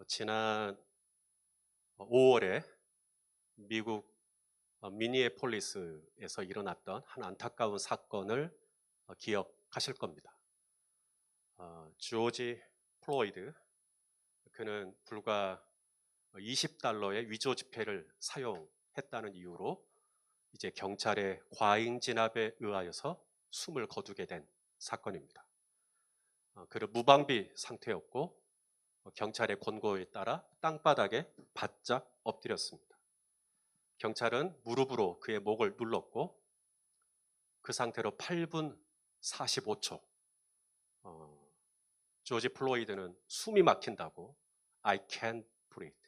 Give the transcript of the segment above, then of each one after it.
지난 5월에 미국 미니애폴리스에서 일어났던 한 안타까운 사건을 기억하실 겁니다. 조지 플로이드, 그는 불과 $20의 위조 지폐를 사용했다는 이유로 이제 경찰의 과잉 진압에 의하여서 숨을 거두게 된 사건입니다. 그는 무방비 상태였고 경찰의 권고에 따라 땅바닥에 바짝 엎드렸습니다. 경찰은 무릎으로 그의 목을 눌렀고 그 상태로 8분 45초 조지 플로이드는 숨이 막힌다고 I can't breathe,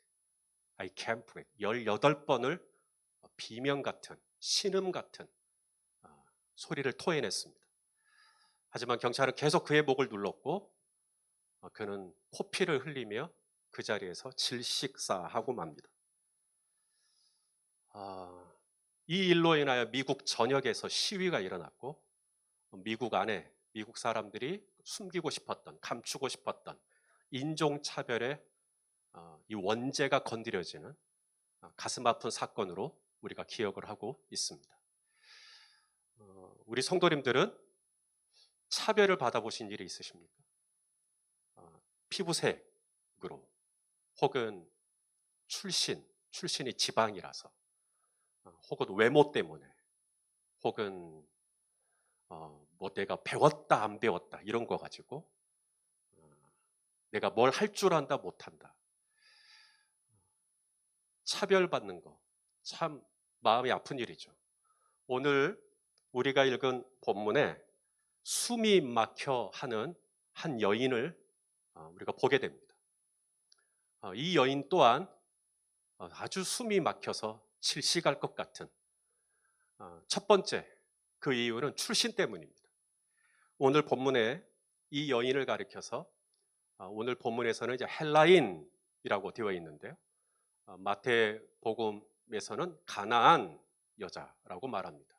I can't breathe 18번을 비명 같은 신음 같은 소리를 토해냈습니다. 하지만 경찰은 계속 그의 목을 눌렀고 그는 코피를 흘리며 그 자리에서 질식사하고 맙니다. 이 일로 인하여 미국 전역에서 시위가 일어났고 미국 안에 미국 사람들이 숨기고 싶었던, 감추고 싶었던 인종차별의 이 원죄가 건드려지는 가슴 아픈 사건으로 우리가 기억을 하고 있습니다. 우리 성도님들은 차별을 받아보신 일이 있으십니까? 피부색으로 혹은 출신이 지방이라서 혹은 외모 때문에 혹은 뭐 내가 배웠다 안 배웠다 이런 거 가지고 내가 뭘 할 줄 안다 못한다 차별받는 거 참 마음이 아픈 일이죠. 오늘 우리가 읽은 본문에 숨이 막혀 하는 한 여인을 우리가 보게 됩니다. 이 여인 또한 아주 숨이 막혀서 질식할 것 같은 첫 번째 그 이유는 출신 때문입니다. 오늘 본문에 이 여인을 가리켜서 오늘 본문에서는 이제 헬라인이라고 되어 있는데요. 마태복음에서는 가나안 여자라고 말합니다.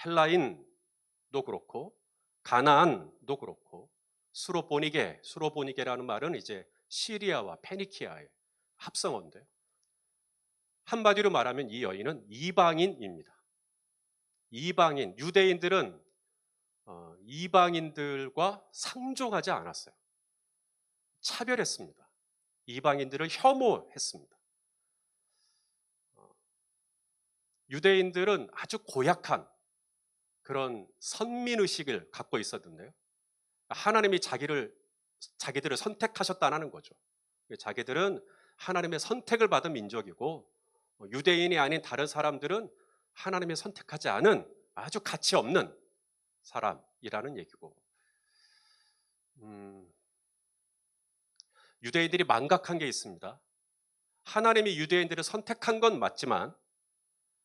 헬라인도 그렇고 가나안도 그렇고 수로보니게라는 말은 이제 시리아와 페니키아의 합성어인데요. 한마디로 말하면 이 여인은 이방인입니다. 이방인, 유대인들은 이방인들과 상종하지 않았어요. 차별했습니다. 이방인들을 혐오했습니다. 유대인들은 아주 고약한 그런 선민의식을 갖고 있었는데요. 하나님이 자기들을 선택하셨다는 거죠. 자기들은 하나님의 선택을 받은 민족이고 유대인이 아닌 다른 사람들은 하나님의 선택하지 않은 아주 가치 없는 사람이라는 얘기고 유대인들이 망각한 게 있습니다. 하나님이 유대인들을 선택한 건 맞지만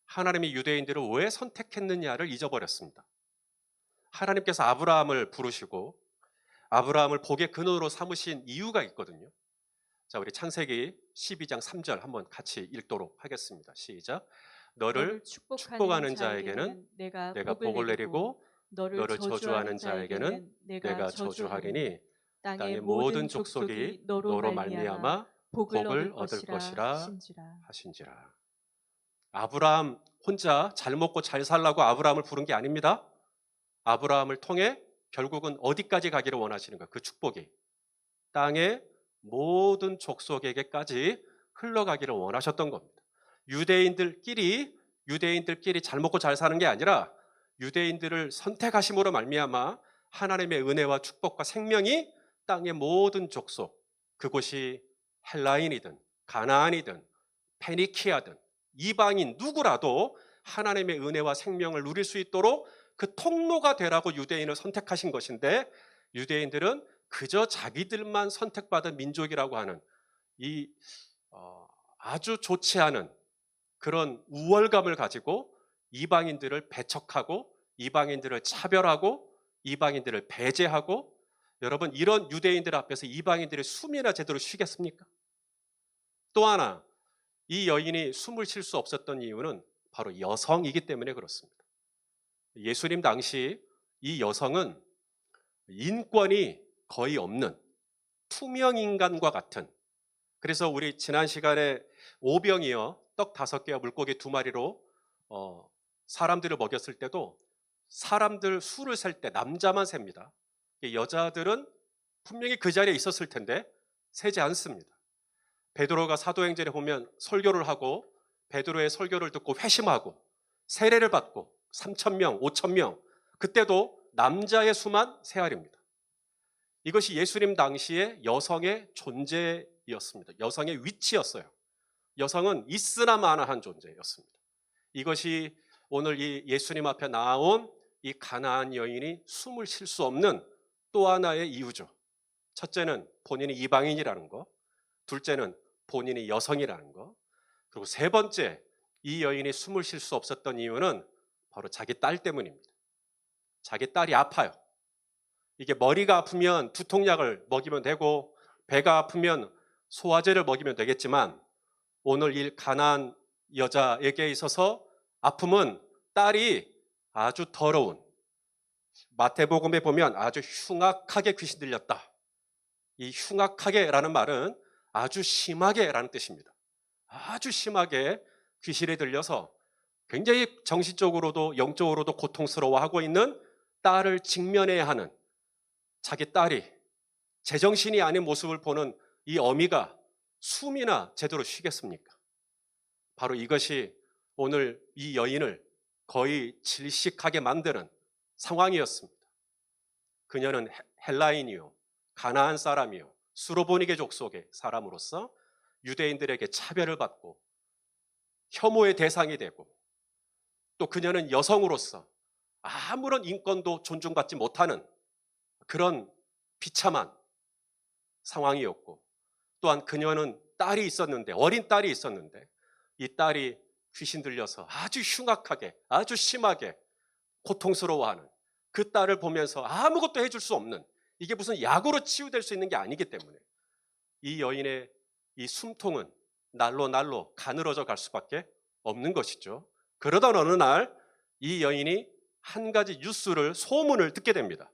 하나님이 유대인들을 왜 선택했느냐를 잊어버렸습니다. 하나님께서 아브라함을 부르시고 아브라함을 복의 근원으로 삼으신 이유가 있거든요. 자, 우리 창세기 12장 3절 한번 같이 읽도록 하겠습니다. 시작. 너를 축복하는 자에게는 내가 복을 내리고 너를 저주하는 자에게는 내가 저주하리니 땅의 모든 족속이 너로 말미암아 복을 얻을 것이라 하신지라. 아브라함 혼자 잘 먹고 잘 살라고 아브라함을 부른 게 아닙니다. 아브라함을 통해 결국은 어디까지 가기를 원하시는가? 그 축복이 땅의 모든 족속에게까지 흘러가기를 원하셨던 겁니다. 유대인들끼리 잘 먹고 잘 사는 게 아니라 유대인들을 선택하심으로 말미암아 하나님의 은혜와 축복과 생명이 땅의 모든 족속, 그곳이 헬라인이든 가나안이든 페니키아든 이방인 누구라도 하나님의 은혜와 생명을 누릴 수 있도록 그 통로가 되라고 유대인을 선택하신 것인데 유대인들은 그저 자기들만 선택받은 민족이라고 하는 이 아주 좋지 않은 그런 우월감을 가지고 이방인들을 배척하고 이방인들을 차별하고 이방인들을 배제하고 여러분 이런 유대인들 앞에서 이방인들의 숨이나 제대로 쉬겠습니까? 또 하나 이 여인이 숨을 쉴 수 없었던 이유는 바로 여성이기 때문에 그렇습니다. 예수님 당시 이 여성은 인권이 거의 없는 투명인간과 같은 그래서 우리 지난 시간에 오병이어 떡 5개와 물고기 2마리로 사람들을 먹였을 때도 사람들 수를 셀 때 남자만 셉니다. 여자들은 분명히 그 자리에 있었을 텐데 세지 않습니다. 베드로가 사도행전에 보면 설교를 하고 베드로의 설교를 듣고 회심하고 세례를 받고 3,000명, 5,000명, 그때도 남자의 수만 세알입니다. 이것이 예수님 당시의 여성의 존재였습니다. 여성의 위치였어요. 여성은 있으나 마나한 존재였습니다. 이것이 오늘 이 예수님 앞에 나온 이 가나안 여인이 숨을 쉴 수 없는 또 하나의 이유죠. 첫째는 본인이 이방인이라는 거, 둘째는 본인이 여성이라는 거, 그리고 세 번째, 이 여인이 숨을 쉴 수 없었던 이유는 바로 자기 딸 때문입니다. 자기 딸이 아파요. 이게 머리가 아프면 두통약을 먹이면 되고 배가 아프면 소화제를 먹이면 되겠지만 오늘 이 가나안 여자에게 있어서 아픔은 딸이 아주 더러운, 마태복음에 보면 아주 흉악하게 귀신 들렸다. 이 흉악하게라는 말은 아주 심하게라는 뜻입니다. 아주 심하게 귀신에 들려서 굉장히 정신적으로도 영적으로도 고통스러워하고 있는 딸을 직면해야 하는, 자기 딸이 제정신이 아닌 모습을 보는 이 어미가 숨이나 제대로 쉬겠습니까? 바로 이것이 오늘 이 여인을 거의 질식하게 만드는 상황이었습니다. 그녀는 헬라인이요, 가나안 사람이요, 수로보니게 족속의 사람으로서 유대인들에게 차별을 받고 혐오의 대상이 되고, 또 그녀는 여성으로서 아무런 인권도 존중받지 못하는 그런 비참한 상황이었고, 또한 그녀는 딸이 있었는데, 어린 딸이 있었는데 이 딸이 귀신 들려서 아주 흉악하게, 아주 심하게 고통스러워하는 그 딸을 보면서 아무것도 해줄 수 없는, 이게 무슨 약으로 치유될 수 있는 게 아니기 때문에 이 여인의 이 숨통은 날로 날로 가늘어져 갈 수밖에 없는 것이죠. 그러던 어느 날 이 여인이 한 가지 뉴스를, 소문을 듣게 됩니다.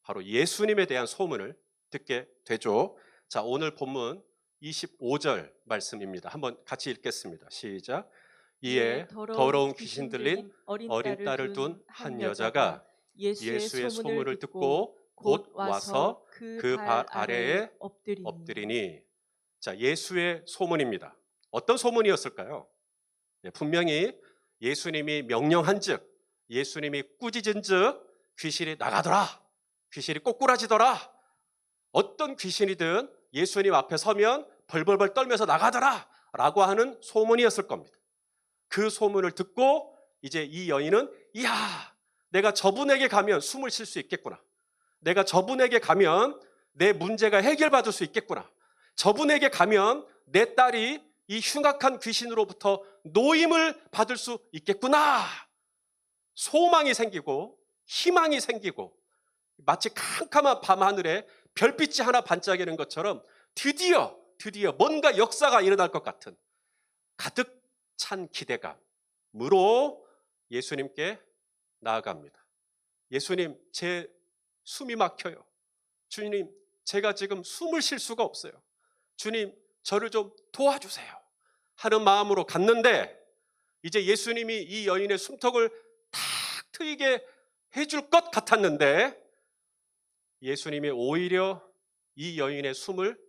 바로 예수님에 대한 소문을 듣게 되죠. 자, 오늘 본문 25절 말씀입니다. 한번 같이 읽겠습니다. 시작. 이에 더러운 귀신 들린 어린 딸을 둔 한 여자가 예수의 소문을 듣고 곧 와서 그 발 아래에 엎드리니. 자, 예수의 소문입니다. 어떤 소문이었을까요? 분명히 예수님이 명령한즉, 예수님이 꾸짖은즉 귀신이 나가더라, 귀신이 꼬꾸라지더라, 어떤 귀신이든 예수님 앞에 서면 벌벌벌 떨면서 나가더라 라고 하는 소문이었을 겁니다. 그 소문을 듣고 이제 이 여인은, 이야, 내가 저분에게 가면 숨을 쉴 수 있겠구나, 내가 저분에게 가면 내 문제가 해결받을 수 있겠구나, 저분에게 가면 내 딸이 이 흉악한 귀신으로부터 노임을 받을 수 있겠구나, 소망이 생기고 희망이 생기고 마치 캄캄한 밤하늘에 별빛이 하나 반짝이는 것처럼 드디어 뭔가 역사가 일어날 것 같은 가득 찬 기대감으로 예수님께 나아갑니다. 예수님, 제 숨이 막혀요. 주님, 제가 지금 숨을 쉴 수가 없어요. 주님, 저를 좀 도와주세요 하는 마음으로 갔는데, 이제 예수님이 이 여인의 숨턱을 탁 트이게 해줄 것 같았는데 예수님이 오히려 이 여인의 숨을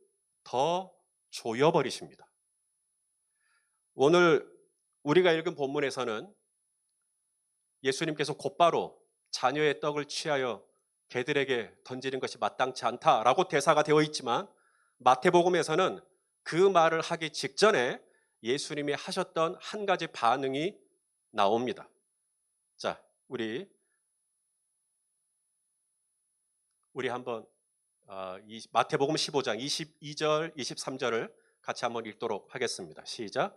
더 조여버리십니다. 오늘 우리가 읽은 본문에서는 예수님께서 곧바로 자녀의 떡을 취하여 개들에게 던지는 것이 마땅치 않다라고 대사가 되어 있지만, 마태복음에서는 그 말을 하기 직전에 예수님이 하셨던 한 가지 반응이 나옵니다. 자, 우리 한번 마태복음 15장 22절 23절을 같이 한번 읽도록 하겠습니다. 시작.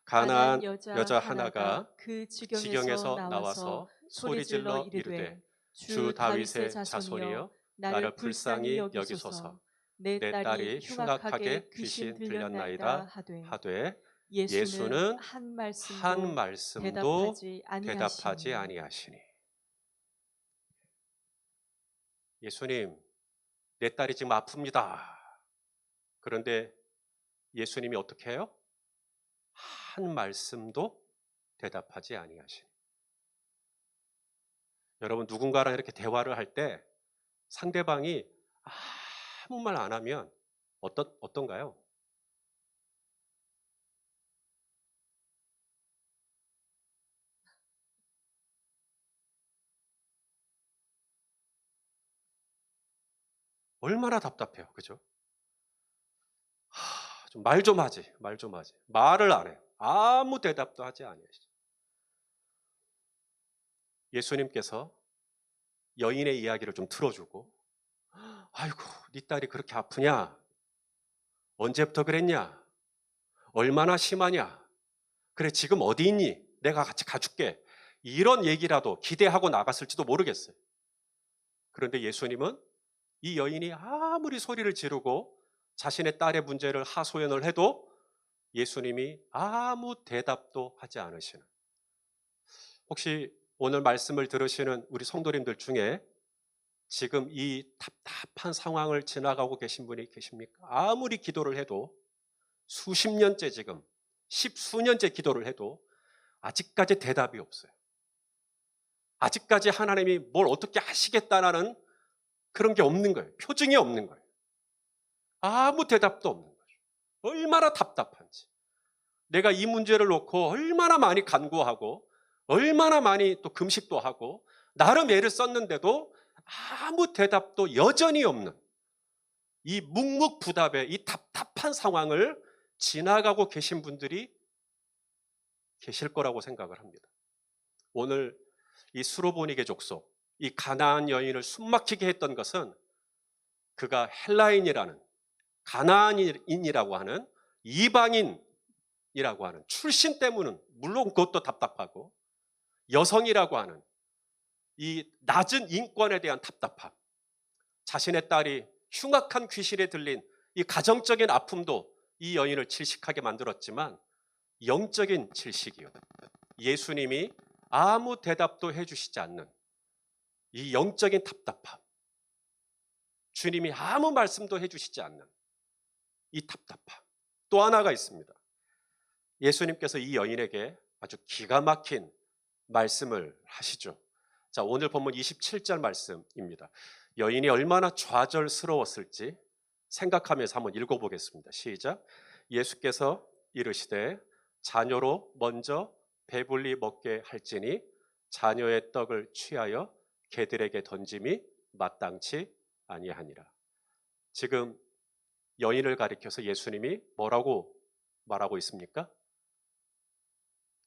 가나안 여자 하나가 그 지경에서 나와서 소리질러 이르되, 주 다윗의 자손이여 나를 불쌍히 여기소서, 내 딸이 흉악하게 귀신 들렸나이다 하되 예수는 한 말씀도 대답하지 아니하시니. 예수님, 내 딸이 지금 아픕니다. 그런데 예수님이 어떻게 해요? 한 말씀도 대답하지 아니하시니. 여러분, 누군가랑 이렇게 대화를 할 때 상대방이 아무 말 안 하면 어떤가요? 얼마나 답답해요. 그죠? 좀 말 좀 하지. 말 좀 하지. 말을 안 해요. 아무 대답도 하지 아니하시죠. 예수님께서 여인의 이야기를 좀 들어주고, 아이고, 네 딸이 그렇게 아프냐? 언제부터 그랬냐? 얼마나 심하냐? 그래, 지금 어디 있니? 내가 같이 가줄게. 이런 얘기라도 기대하고 나갔을지도 모르겠어요. 그런데 예수님은 이 여인이 아무리 소리를 지르고 자신의 딸의 문제를 하소연을 해도 예수님이 아무 대답도 하지 않으시는, 혹시 오늘 말씀을 들으시는 우리 성도님들 중에 지금 이 답답한 상황을 지나가고 계신 분이 계십니까? 아무리 기도를 해도 수십 년째, 지금 십수년째 기도를 해도 아직까지 대답이 없어요. 아직까지 하나님이 뭘 어떻게 하시겠다라는 그런 게 없는 거예요. 표징이 없는 거예요. 아무 대답도 없는 거죠. 얼마나 답답한지. 내가 이 문제를 놓고 얼마나 많이 간구하고 얼마나 많이 또 금식도 하고 나름 애를 썼는데도 아무 대답도 여전히 없는 이 묵묵부답의 이 답답한 상황을 지나가고 계신 분들이 계실 거라고 생각을 합니다. 오늘 이 수로보니게 족속, 이 가나안 여인을 숨막히게 했던 것은 그가 헬라인이라는, 가나안인이라고 하는, 이방인이라고 하는 출신 때문은 물론 그것도 답답하고, 여성이라고 하는 이 낮은 인권에 대한 답답함, 자신의 딸이 흉악한 귀신에 들린 이 가정적인 아픔도 이 여인을 질식하게 만들었지만, 영적인 질식이요, 예수님이 아무 대답도 해주시지 않는 이 영적인 답답함, 주님이 아무 말씀도 해주시지 않는 이 답답함. 또 하나가 있습니다. 예수님께서 이 여인에게 아주 기가 막힌 말씀을 하시죠. 자, 오늘 본문 27절 말씀입니다. 여인이 얼마나 좌절스러웠을지 생각하면서 한번 읽어보겠습니다. 시작. 예수께서 이르시되 자녀로 먼저 배불리 먹게 할지니 자녀의 떡을 취하여 개들에게 던짐이 마땅치 아니하니라. 지금 여인을 가리켜서 예수님이 뭐라고 말하고 있습니까?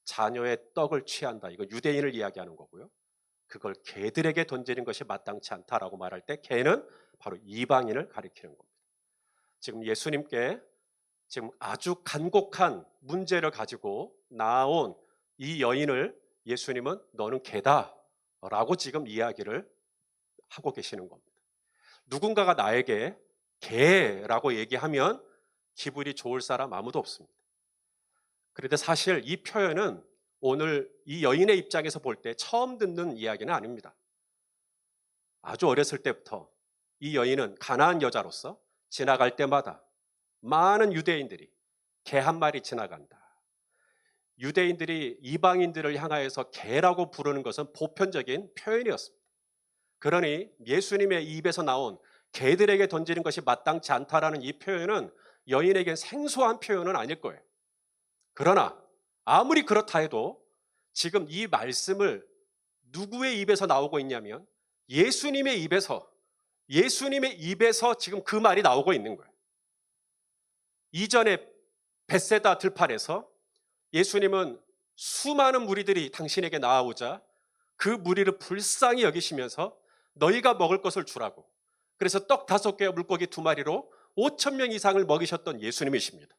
자녀의 떡을 취한다. 이건 유대인을 이야기하는 거고요. 그걸 개들에게 던지는 것이 마땅치 않다라고 말할 때 개는 바로 이방인을 가리키는 겁니다. 지금 예수님께 지금 아주 간곡한 문제를 가지고 나온 이 여인을 예수님은 너는 개다라고 지금 이야기를 하고 계시는 겁니다. 누군가가 나에게 개라고 얘기하면 기분이 좋을 사람 아무도 없습니다. 그런데 사실 이 표현은 오늘 이 여인의 입장에서 볼 때 처음 듣는 이야기는 아닙니다. 아주 어렸을 때부터 이 여인은 가나안 여자로서 지나갈 때마다 많은 유대인들이 개 한 마리 지나간다, 유대인들이 이방인들을 향하여서 개라고 부르는 것은 보편적인 표현이었습니다. 그러니 예수님의 입에서 나온 개들에게 던지는 것이 마땅치 않다라는 이 표현은 여인에겐 생소한 표현은 아닐 거예요. 그러나 아무리 그렇다 해도 지금 이 말씀을 누구의 입에서 나오고 있냐면 예수님의 입에서 지금 그 말이 나오고 있는 거예요. 이전에 벳세다 들판에서 예수님은 수많은 무리들이 당신에게 나아오자 그 무리를 불쌍히 여기시면서 너희가 먹을 것을 주라고, 그래서 떡 5개와 물고기 2마리로 5,000명 이상을 먹이셨던 예수님이십니다.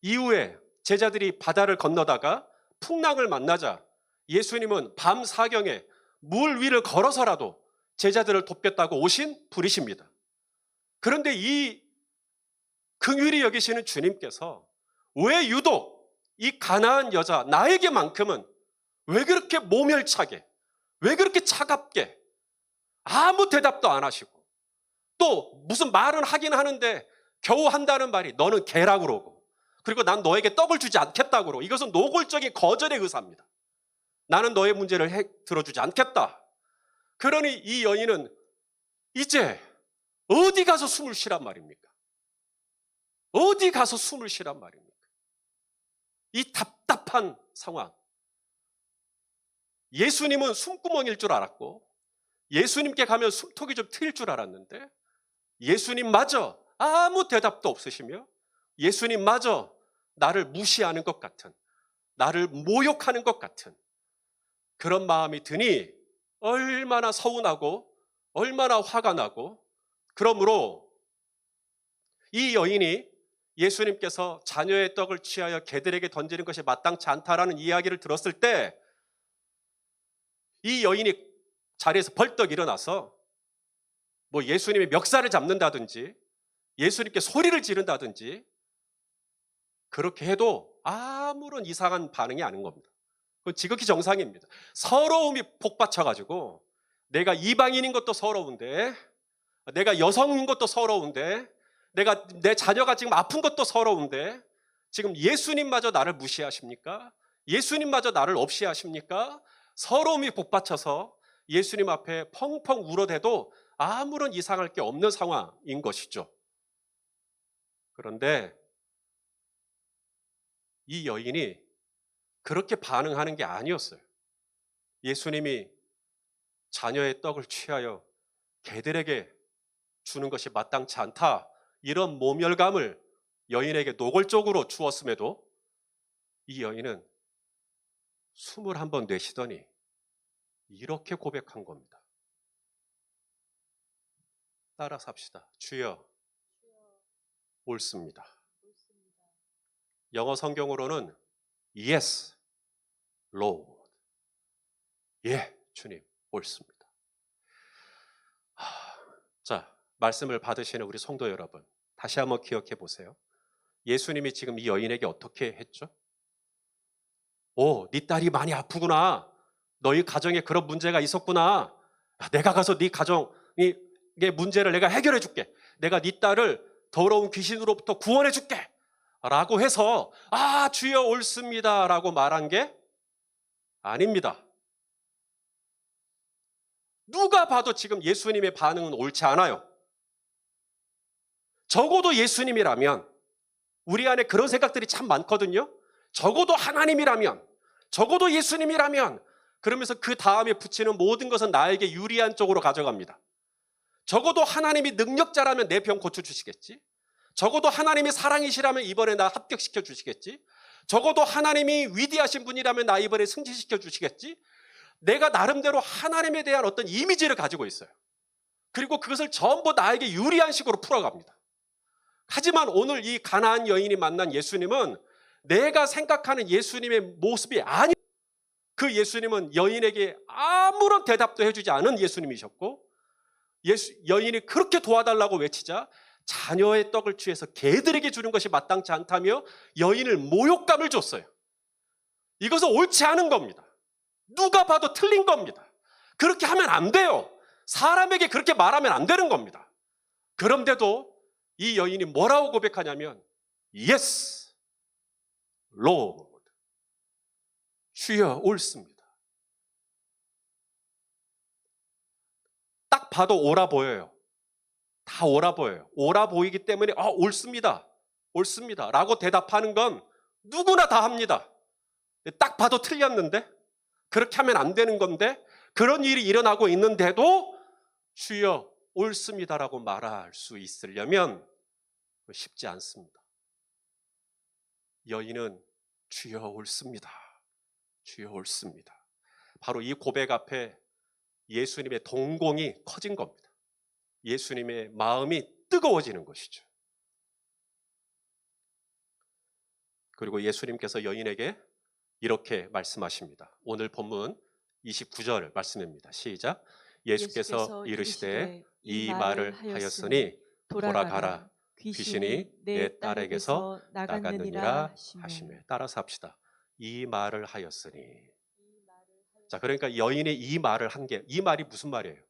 이후에 제자들이 바다를 건너다가 풍랑을 만나자 예수님은 밤 사경에 물 위를 걸어서라도 제자들을 돕겠다고 오신 분이십니다. 그런데 이 긍휼히 여기시는 주님께서 왜 유독 이 가나안 여자 나에게만큼은 왜 그렇게 모멸차게, 왜 그렇게 차갑게 아무 대답도 안 하시고, 또 무슨 말은 하긴 하는데 겨우 한다는 말이 너는 개라 그러고, 그리고 난 너에게 떡을 주지 않겠다 그러고, 이것은 노골적인 거절의 의사입니다. 나는 너의 문제를 들어주지 않겠다. 그러니 이 여인은 이제 어디 가서 숨을 쉬란 말입니까? 어디 가서 숨을 쉬란 말입니까? 이 답답한 상황. 예수님은 숨구멍일 줄 알았고, 예수님께 가면 숨통이 좀 트일 줄 알았는데, 예수님마저 아무 대답도 없으시며, 예수님마저 나를 무시하는 것 같은, 나를 모욕하는 것 같은 그런 마음이 드니 얼마나 서운하고 얼마나 화가 나고, 그러므로 이 여인이 예수님께서 자녀의 떡을 취하여 개들에게 던지는 것이 마땅치 않다라는 이야기를 들었을 때 이 여인이 자리에서 벌떡 일어나서 뭐 예수님의 멱살을 잡는다든지 예수님께 소리를 지른다든지 그렇게 해도 아무런 이상한 반응이 아닌 겁니다. 그건 지극히 정상입니다. 서러움이 폭받쳐가지고 내가 이방인인 것도 서러운데, 내가 여성인 것도 서러운데, 내 자녀가 지금 아픈 것도 서러운데, 지금 예수님마저 나를 무시하십니까? 예수님마저 나를 없이 하십니까? 서러움이 복받쳐서 예수님 앞에 펑펑 울어대도 아무런 이상할 게 없는 상황인 것이죠. 그런데 이 여인이 그렇게 반응하는 게 아니었어요. 예수님이 자녀의 떡을 취하여 개들에게 주는 것이 마땅치 않다, 이런 모멸감을 여인에게 노골적으로 주었음에도 이 여인은 숨을 한번 내쉬더니 이렇게 고백한 겁니다. 따라서 합시다. 주여, 옳습니다. 영어 성경으로는 Yes, Lord. 예, 주님, 옳습니다. 자, 말씀을 받으시는 우리 성도 여러분, 다시 한번 기억해 보세요. 예수님이 지금 이 여인에게 어떻게 했죠? 오, 네 딸이 많이 아프구나. 너희 가정에 그런 문제가 있었구나. 내가 가서 네 가정의 문제를 내가 해결해 줄게. 내가 네 딸을 더러운 귀신으로부터 구원해 줄게. 라고 해서 아, 주여 옳습니다 라고 말한 게 아닙니다. 누가 봐도 지금 예수님의 반응은 옳지 않아요. 적어도 예수님이라면, 우리 안에 그런 생각들이 참 많거든요. 적어도 하나님이라면, 적어도 예수님이라면, 그러면서 그 다음에 붙이는 모든 것은 나에게 유리한 쪽으로 가져갑니다. 적어도 하나님이 능력자라면 내 병 고쳐주시겠지. 적어도 하나님이 사랑이시라면 이번에 나 합격시켜 주시겠지. 적어도 하나님이 위대하신 분이라면 나 이번에 승진시켜 주시겠지. 내가 나름대로 하나님에 대한 어떤 이미지를 가지고 있어요. 그리고 그것을 전부 나에게 유리한 식으로 풀어갑니다. 하지만 오늘 이 가나안 여인이 만난 예수님은 내가 생각하는 예수님의 모습이 아니에요. 그 예수님은 여인에게 아무런 대답도 해주지 않은 예수님이셨고, 여인이 그렇게 도와달라고 외치자 자녀의 떡을 취해서 개들에게 주는 것이 마땅치 않다며 여인을 모욕감을 줬어요. 이것은 옳지 않은 겁니다. 누가 봐도 틀린 겁니다. 그렇게 하면 안 돼요. 사람에게 그렇게 말하면 안 되는 겁니다. 그런데도 이 여인이 뭐라고 고백하냐면 Yes, Lord. 주여, 옳습니다. 딱 봐도 옳아 보여요. 다 옳아 보여요. 옳아 보이기 때문에 옳습니다. 옳습니다. 라고 대답하는 건 누구나 다 합니다. 딱 봐도 틀렸는데, 그렇게 하면 안 되는 건데, 그런 일이 일어나고 있는데도 주여 옳습니다라고 말할 수 있으려면 쉽지 않습니다. 여인은 주여 옳습니다. 주여 옳습니다. 바로 이 고백 앞에 예수님의 동공이 커진 겁니다. 예수님의 마음이 뜨거워지는 것이죠. 그리고 예수님께서 여인에게 이렇게 말씀하십니다. 오늘 본문 29절 말씀입니다. 시작. 예수께서 이르시되 이 말을 하였으니 돌아가라. 귀신이 내 딸에게서 나갔느니라 하시매. 따라서 합시다. 이 말을 하였으니. 자, 그러니까 여인이 이 말을 한 게, 이 말이 무슨 말이에요?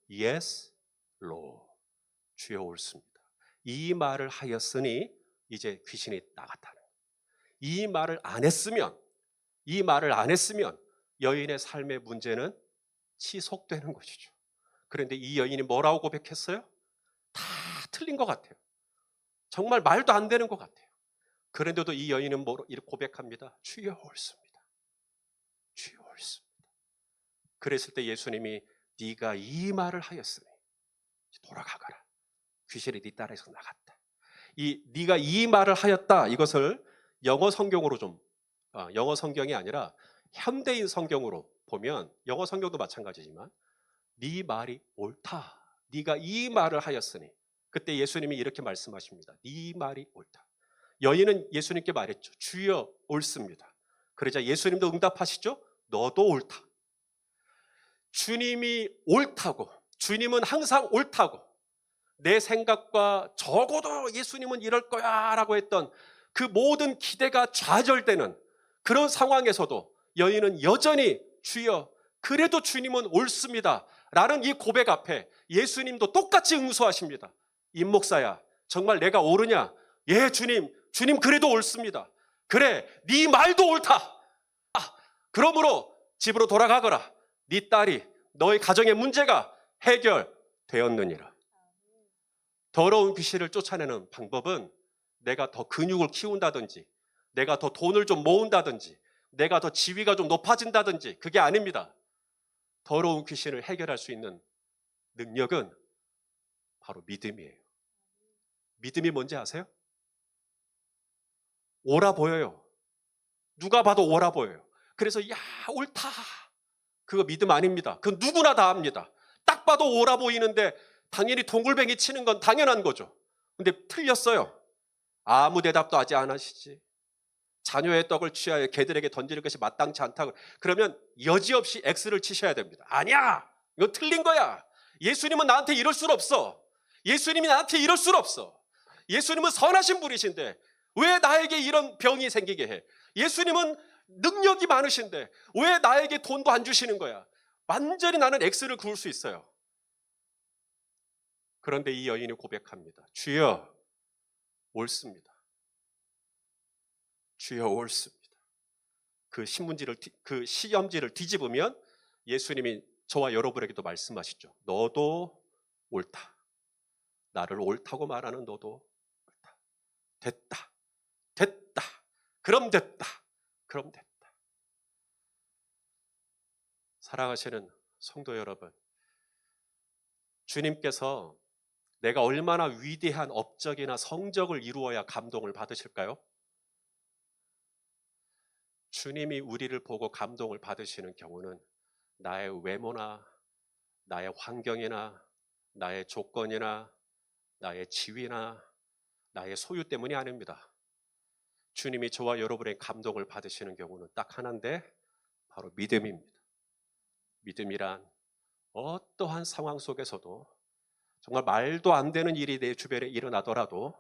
Yes, Lord. 주여 옳습니다. 이 말을 하였으니 이제 귀신이 나갔다는 거예요. 이 말을 안 했으면 여인의 삶의 문제는 지속되는 것이죠. 그런데 이 여인이 뭐라고 고백했어요? 다 틀린 것 같아요. 정말 말도 안 되는 것 같아요. 그런데도 이 여인은 뭐로 이렇게 고백합니다. 주여 옳습니다. 주여 옳습니다. 그랬을 때 예수님이 네가 이 말을 하였으니 돌아가거라. 귀신이 네 딸에서 나갔다. 이 네가 이 말을 하였다, 이것을 영어 성경으로 영어 성경이 아니라 현대인 성경으로 보면, 영어 성경도 마찬가지지만 네 말이 옳다. 네가 이 말을 하였으니, 그때 예수님이 이렇게 말씀하십니다. 네 말이 옳다. 여인은 예수님께 말했죠. 주여 옳습니다. 그러자 예수님도 응답하시죠. 너도 옳다. 주님이 옳다고, 주님은 항상 옳다고, 내 생각과 적어도 예수님은 이럴 거야 라고 했던 그 모든 기대가 좌절되는 그런 상황에서도 여인은 여전히 주여 그래도 주님은 옳습니다 라는 이 고백 앞에 예수님도 똑같이 응수하십니다. 임 목사야, 정말 내가 옳으냐? 예 주님, 주님 그래도 옳습니다. 그래, 네 말도 옳다. 그러므로 집으로 돌아가거라. 네 딸이, 너의 가정의 문제가 해결되었느니라. 더러운 귀신을 쫓아내는 방법은 내가 더 근육을 키운다든지, 내가 더 돈을 좀 모은다든지, 내가 더 지위가 좀 높아진다든지, 그게 아닙니다. 더러운 귀신을 해결할 수 있는 능력은 바로 믿음이에요. 믿음이 뭔지 아세요? 옳아 보여요. 누가 봐도 옳아 보여요. 그래서 야 옳다, 그거 믿음 아닙니다. 그건 누구나 다 압니다. 딱 봐도 옳아 보이는데 당연히 동글뱅이 치는 건 당연한 거죠. 근데 틀렸어요. 아무 대답도 하지 않으시지. 자녀의 떡을 취하여 개들에게 던지는 것이 마땅치 않다고, 그러면 여지없이 X를 치셔야 됩니다. 아니야, 이거 틀린 거야. 예수님은 나한테 이럴 수 없어. 예수님이 나한테 이럴 수 없어. 예수님은 선하신 분이신데 왜 나에게 이런 병이 생기게 해? 예수님은 능력이 많으신데 왜 나에게 돈도 안 주시는 거야? 완전히 나는 X를 그을 수 있어요. 그런데 이 여인이 고백합니다. 주여 옳습니다. 주여 옳습니다. 그 신문지를, 그 시험지를 뒤집으면 예수님이 저와 여러분에게도 말씀하시죠. 너도 옳다. 나를 옳다고 말하는 너도 옳다. 됐다. 됐다. 그럼 됐다. 그럼 됐다. 사랑하시는 성도 여러분, 주님께서 내가 얼마나 위대한 업적이나 성적을 이루어야 감동을 받으실까요? 주님이 우리를 보고 감동을 받으시는 경우는 나의 외모나 나의 환경이나 나의 조건이나 나의 지위나 나의 소유 때문이 아닙니다. 주님이 저와 여러분의 감동을 받으시는 경우는 딱 하나인데 바로 믿음입니다. 믿음이란 어떠한 상황 속에서도 정말 말도 안 되는 일이 내 주변에 일어나더라도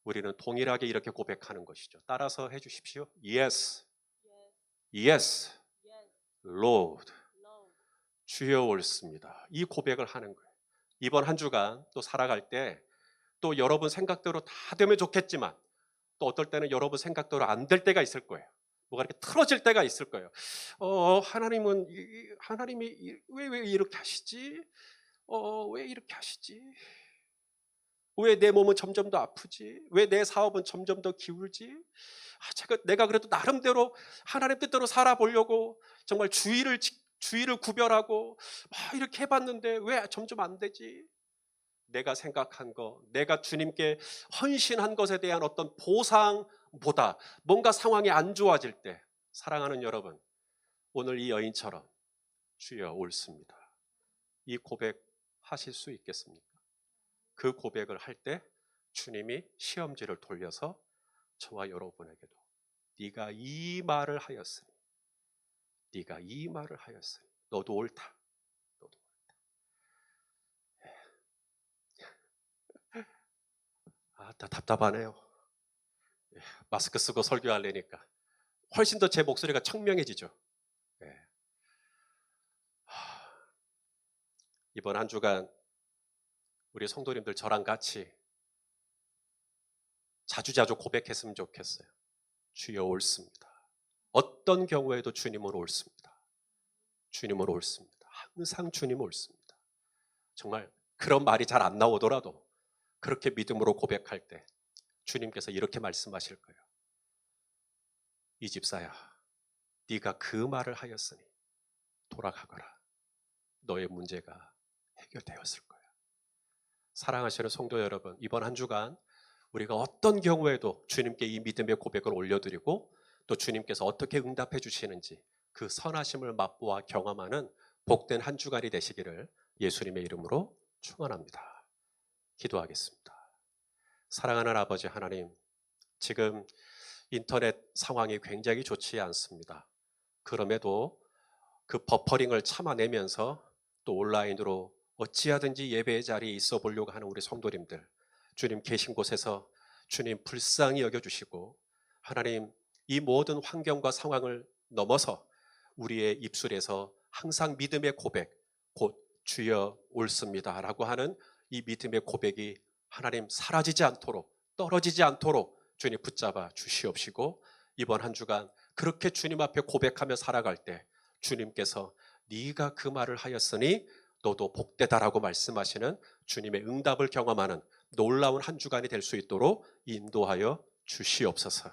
우리는 동일하게 이렇게 고백하는 것이죠. 따라서 해주십시오. Yes, yes, Lord. 주여 옳습니다. 이 고백을 하는 거예요. 이번 한 주간 또 살아갈 때 또 여러분 생각대로 다 되면 좋겠지만 또 어떨 때는 여러분 생각대로 안 될 때가 있을 거예요. 뭐가 이렇게 틀어질 때가 있을 거예요. 하나님이 왜 이렇게 하시지? 왜 이렇게 하시지? 왜 내 몸은 점점 더 아프지? 왜 내 사업은 점점 더 기울지? 내가 그래도 나름대로 하나님 뜻대로 살아보려고 정말 주의를 구별하고 막 이렇게 해봤는데 왜 점점 안 되지? 내가 생각한 거, 내가 주님께 헌신한 것에 대한 어떤 보상보다 뭔가 상황이 안 좋아질 때, 사랑하는 여러분, 오늘 이 여인처럼 주여 옳습니다. 이 고백 하실 수 있겠습니까? 그 고백을 할 때 주님이 시험지를 돌려서 저와 여러분에게도 네가 이 말을 하였으니, 네가 이 말을 하였으니 너도 옳다. 너도 옳다. 다 답답하네요. 마스크 쓰고 설교하려니까 훨씬 더 제 목소리가 청명해지죠. 이번 한 주간 우리 성도님들 저랑 같이 자주자주 고백했으면 좋겠어요. 주여 옳습니다. 어떤 경우에도 주님은 옳습니다. 주님은 옳습니다. 항상 주님 옳습니다. 정말 그런 말이 잘 안 나오더라도 그렇게 믿음으로 고백할 때 주님께서 이렇게 말씀하실 거예요. 이 집사야, 네가 그 말을 하였으니 돌아가거라. 너의 문제가 해결되었을 거야. 사랑하시는 성도 여러분, 이번 한 주간 우리가 어떤 경우에도 주님께 이 믿음의 고백을 올려드리고 또 주님께서 어떻게 응답해 주시는지 그 선하심을 맛보아 경험하는 복된 한 주간이 되시기를 예수님의 이름으로 축원합니다. 기도하겠습니다. 사랑하는 아버지 하나님, 지금 인터넷 상황이 굉장히 좋지 않습니다. 그럼에도 그 버퍼링을 참아내면서 또 온라인으로 어찌하든지 예배의 자리에 있어 보려고 하는 우리 성도님들, 주님 계신 곳에서 주님 불쌍히 여겨주시고 하나님 이 모든 환경과 상황을 넘어서 우리의 입술에서 항상 믿음의 고백, 곧 주여 옳습니다 라고 하는 이 믿음의 고백이 하나님 사라지지 않도록 떨어지지 않도록 주님 붙잡아 주시옵시고 이번 한 주간 그렇게 주님 앞에 고백하며 살아갈 때 주님께서 네가 그 말을 하였으니 너도 복되다라고 말씀하시는 주님의 응답을 경험하는 놀라운 한 주간이 될 수 있도록 인도하여 주시옵소서.